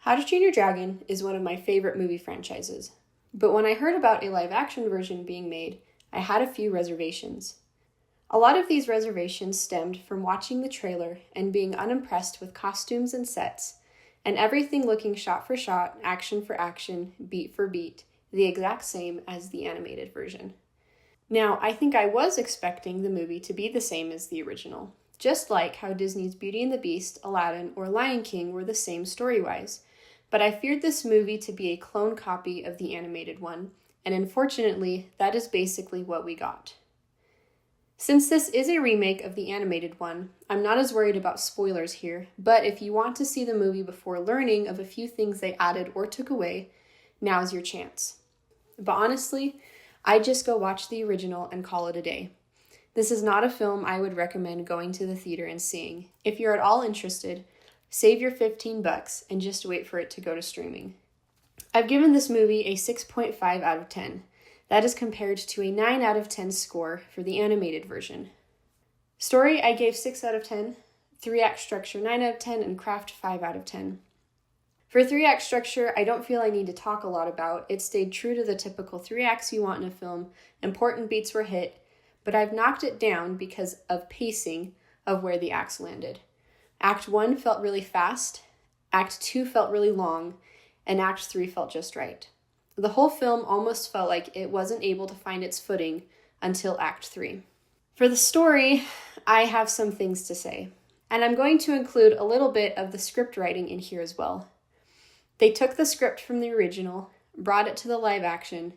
How to Train Your Dragon is one of my favorite movie franchises, but when I heard about a live-action version being made, I had a few reservations. A lot of these reservations stemmed from watching the trailer and being unimpressed with costumes and sets, and everything looking shot for shot, action for action, beat for beat, the exact same as the animated version. Now, I think I was expecting the movie to be the same as the original, just like how Disney's Beauty and the Beast, Aladdin, or Lion King were the same story-wise. But I feared this movie to be a clone copy of the animated one, and unfortunately, that is basically what we got. Since this is a remake of the animated one, I'm not as worried about spoilers here, but if you want to see the movie before learning of a few things they added or took away, now's your chance. But honestly, I'd just go watch the original and call it a day. This is not a film I would recommend going to the theater and seeing. If you're at all interested, save your $15 and just wait for it to go to streaming. I've given this movie a 6.5 out of 10. That is compared to a 9 out of 10 score for the animated version. Story, I gave 6 out of 10. 3-act structure, 9 out of 10, and craft, 5 out of 10. For 3-act structure, I don't feel I need to talk a lot about. It stayed true to the typical 3 acts you want in a film. Important beats were hit, but I've knocked it down because of pacing of where the acts landed. Act 1 felt really fast, Act 2 felt really long, and Act 3 felt just right. The whole film almost felt like it wasn't able to find its footing until Act 3. For the story, I have some things to say, and I'm going to include a little bit of the script writing in here as well. They took the script from the original, brought it to the live action,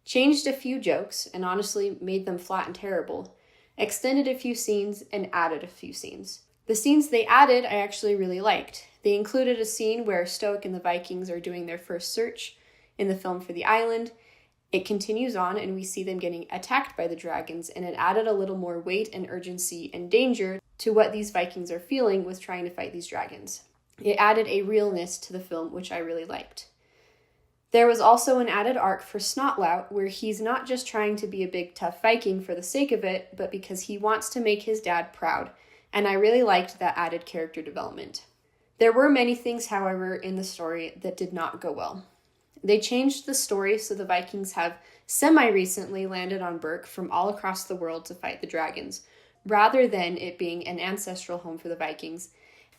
changed a few jokes, and honestly made them flat and terrible, extended a few scenes, and added a few scenes. The scenes they added I actually really liked. They included a scene where Stoic and the Vikings are doing their first search in the film for the island. It continues on and we see them getting attacked by the dragons, and it added a little more weight and urgency and danger to what these Vikings are feeling with trying to fight these dragons. It added a realness to the film, which I really liked. There was also an added arc for Snotlout, where he's not just trying to be a big tough Viking for the sake of it, but because he wants to make his dad proud, and I really liked that added character development. There were many things, however, in the story that did not go well. They changed the story so the Vikings have semi-recently landed on Berk from all across the world to fight the dragons, rather than it being an ancestral home for the Vikings,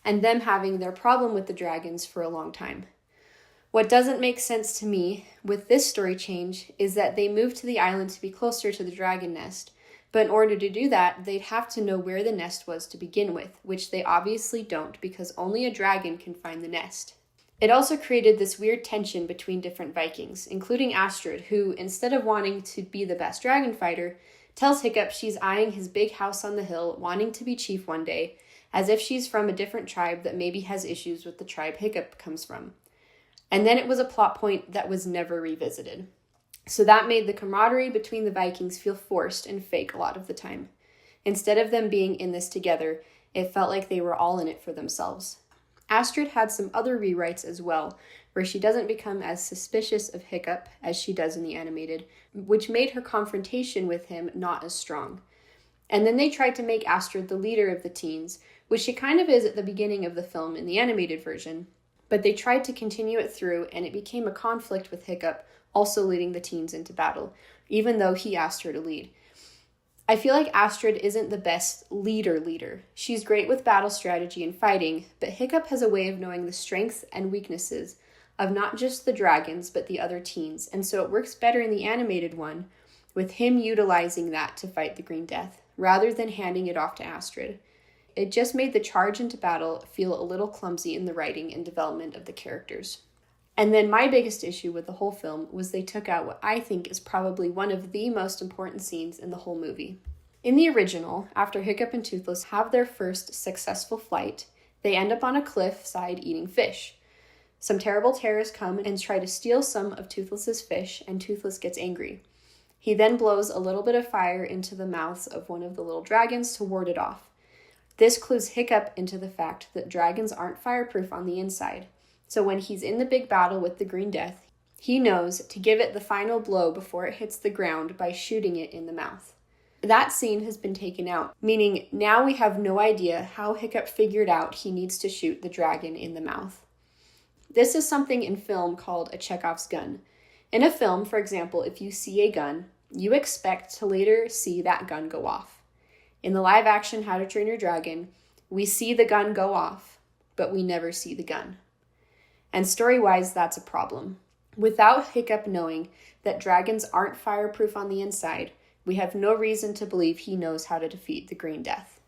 and them having their problem with the dragons for a long time. What doesn't make sense to me with this story change is that they moved to the island to be closer to the dragon nest, but in order to do that, they'd have to know where the nest was to begin with, which they obviously don't because only a dragon can find the nest. It also created this weird tension between different Vikings, including Astrid, who, instead of wanting to be the best dragon fighter, tells Hiccup she's eyeing his big house on the hill, wanting to be chief one day, as if she's from a different tribe that maybe has issues with the tribe Hiccup comes from. And then it was a plot point that was never revisited. So that made the camaraderie between the Vikings feel forced and fake a lot of the time. Instead of them being in this together, it felt like they were all in it for themselves. Astrid had some other rewrites as well, where she doesn't become as suspicious of Hiccup as she does in the animated, which made her confrontation with him not as strong. And then they tried to make Astrid the leader of the teens, which she kind of is at the beginning of the film in the animated version, but they tried to continue it through, and it became a conflict with Hiccup also leading the teens into battle, even though he asked her to lead. I feel like Astrid isn't the best leader. She's great with battle strategy and fighting, but Hiccup has a way of knowing the strengths and weaknesses of not just the dragons, but the other teens, and so it works better in the animated one, with him utilizing that to fight the Green Death, rather than handing it off to Astrid. It just made the charge into battle feel a little clumsy in the writing and development of the characters. And then my biggest issue with the whole film was they took out what I think is probably one of the most important scenes in the whole movie. In the original, after Hiccup and Toothless have their first successful flight, they end up on a cliff side eating fish. Some terrible terrors come and try to steal some of Toothless's fish, and Toothless gets angry. He then blows a little bit of fire into the mouths of one of the little dragons to ward it off. This clues Hiccup into the fact that dragons aren't fireproof on the inside. So when he's in the big battle with the Green Death, he knows to give it the final blow before it hits the ground by shooting it in the mouth. That scene has been taken out, meaning now we have no idea how Hiccup figured out he needs to shoot the dragon in the mouth. This is something in film called a Chekhov's gun. In a film, for example, if you see a gun, you expect to later see that gun go off. In the live action How to Train Your Dragon, we see the gun go off, but we never see the gun. And story-wise, that's a problem. Without Hiccup knowing that dragons aren't fireproof on the inside, we have no reason to believe he knows how to defeat the Green Death.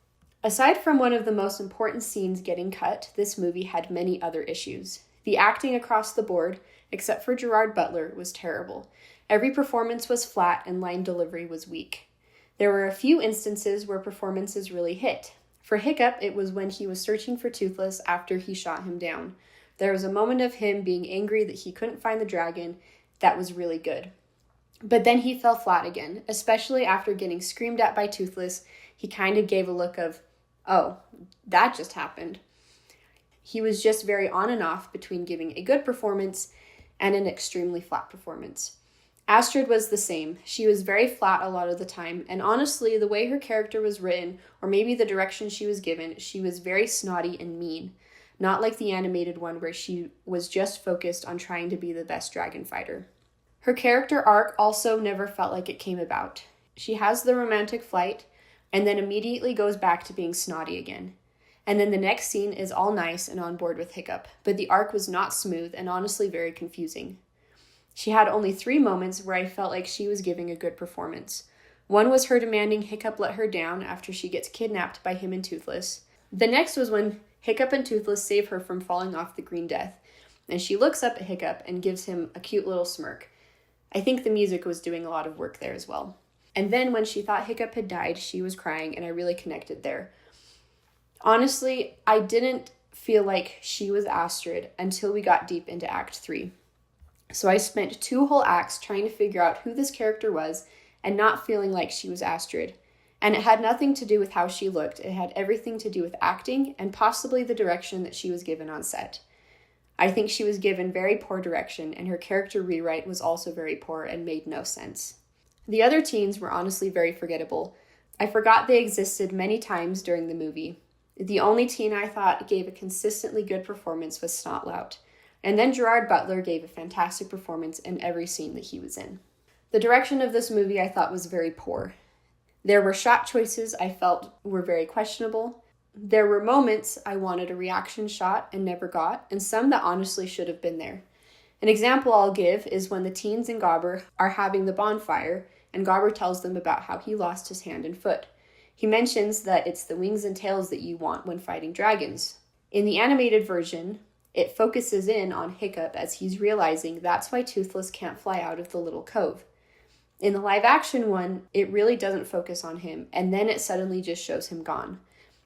Aside from one of the most important scenes getting cut, this movie had many other issues. The acting across the board, except for Gerard Butler, was terrible. Every performance was flat and line delivery was weak. There were a few instances where performances really hit. For Hiccup, it was when he was searching for Toothless after he shot him down. There was a moment of him being angry that he couldn't find the dragon that was really good. But then he fell flat again, especially after getting screamed at by Toothless. He kind of gave a look of, oh, that just happened. He was just very on and off between giving a good performance and an extremely flat performance. Astrid was the same. She was very flat a lot of the time, and honestly, the way her character was written, or maybe the direction she was given, she was very snotty and mean. Not like the animated one where she was just focused on trying to be the best dragon fighter. Her character arc also never felt like it came about. She has the romantic flight, and then immediately goes back to being snotty again. And then the next scene is all nice and on board with Hiccup, but the arc was not smooth and honestly very confusing. She had only 3 moments where I felt like she was giving a good performance. One was her demanding Hiccup let her down after she gets kidnapped by him and Toothless. The next was when Hiccup and Toothless save her from falling off the Green Death, and she looks up at Hiccup and gives him a cute little smirk. I think the music was doing a lot of work there as well. And then when she thought Hiccup had died, she was crying, and I really connected there. Honestly, I didn't feel like she was Astrid until we got deep into Act 3. So I spent 2 whole acts trying to figure out who this character was and not feeling like she was Astrid. And it had nothing to do with how she looked. It had everything to do with acting and possibly the direction that she was given on set. I think she was given very poor direction, and her character rewrite was also very poor and made no sense. The other teens were honestly very forgettable. I forgot they existed many times during the movie. The only teen I thought gave a consistently good performance was Snotlout. And then Gerard Butler gave a fantastic performance in every scene that he was in. The direction of this movie I thought was very poor. There were shot choices I felt were very questionable. There were moments I wanted a reaction shot and never got, and some that honestly should have been there. An example I'll give is when the teens and Gobber are having the bonfire, and Gobber tells them about how he lost his hand and foot. He mentions that it's the wings and tails that you want when fighting dragons. In the animated version, it focuses in on Hiccup as he's realizing that's why Toothless can't fly out of the little cove. In the live-action one, it really doesn't focus on him, and then it suddenly just shows him gone.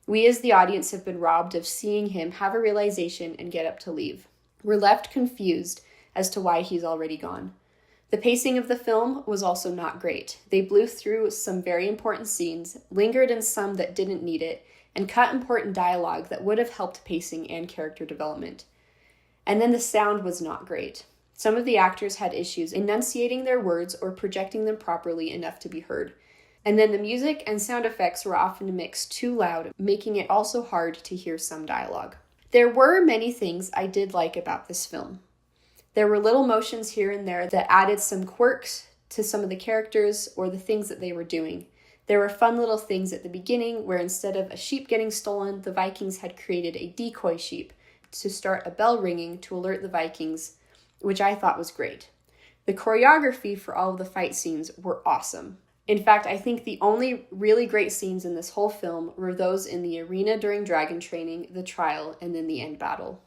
We as the audience have been robbed of seeing him have a realization and get up to leave. We're left confused as to why he's already gone. The pacing of the film was also not great. They blew through some very important scenes, lingered in some that didn't need it, and cut important dialogue that would have helped pacing and character development. And then the sound was not great. Some of the actors had issues enunciating their words or projecting them properly enough to be heard. And then the music and sound effects were often mixed too loud, making it also hard to hear some dialogue. There were many things I did like about this film. There were little motions here and there that added some quirks to some of the characters or the things that they were doing. There were fun little things at the beginning where instead of a sheep getting stolen, the Vikings had created a decoy sheep to start a bell ringing to alert the Vikings, which I thought was great. The choreography for all of the fight scenes were awesome. In fact, I think the only really great scenes in this whole film were those in the arena during dragon training, the trial, and then the end battle.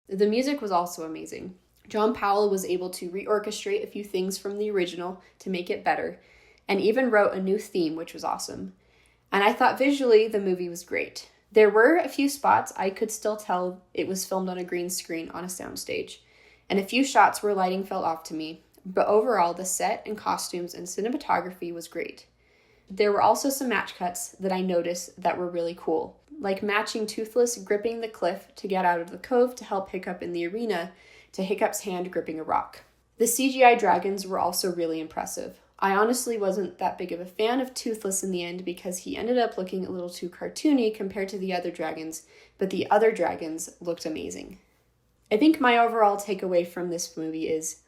The music was also amazing. John Powell was able to reorchestrate a few things from the original to make it better, and even wrote a new theme, which was awesome. And I thought visually the movie was great. There were a few spots I could still tell it was filmed on a green screen on a soundstage, and a few shots where lighting fell off to me, but overall the set and costumes and cinematography was great. There were also some match cuts that I noticed that were really cool, like matching Toothless gripping the cliff to get out of the cove to help Hiccup in the arena to Hiccup's hand gripping a rock. The CGI dragons were also really impressive. I honestly wasn't that big of a fan of Toothless in the end because he ended up looking a little too cartoony compared to the other dragons, but the other dragons looked amazing. I think my overall takeaway from this movie is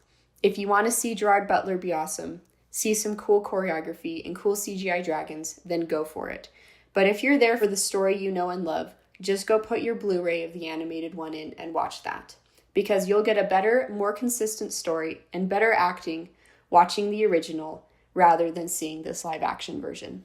if you want to see Gerard Butler be awesome, see some cool choreography and cool CGI dragons, then go for it. But if you're there for the story you know and love, just go put your Blu-ray of the animated one in and watch that. Because you'll get a better, more consistent story and better acting watching the original rather than seeing this live action version.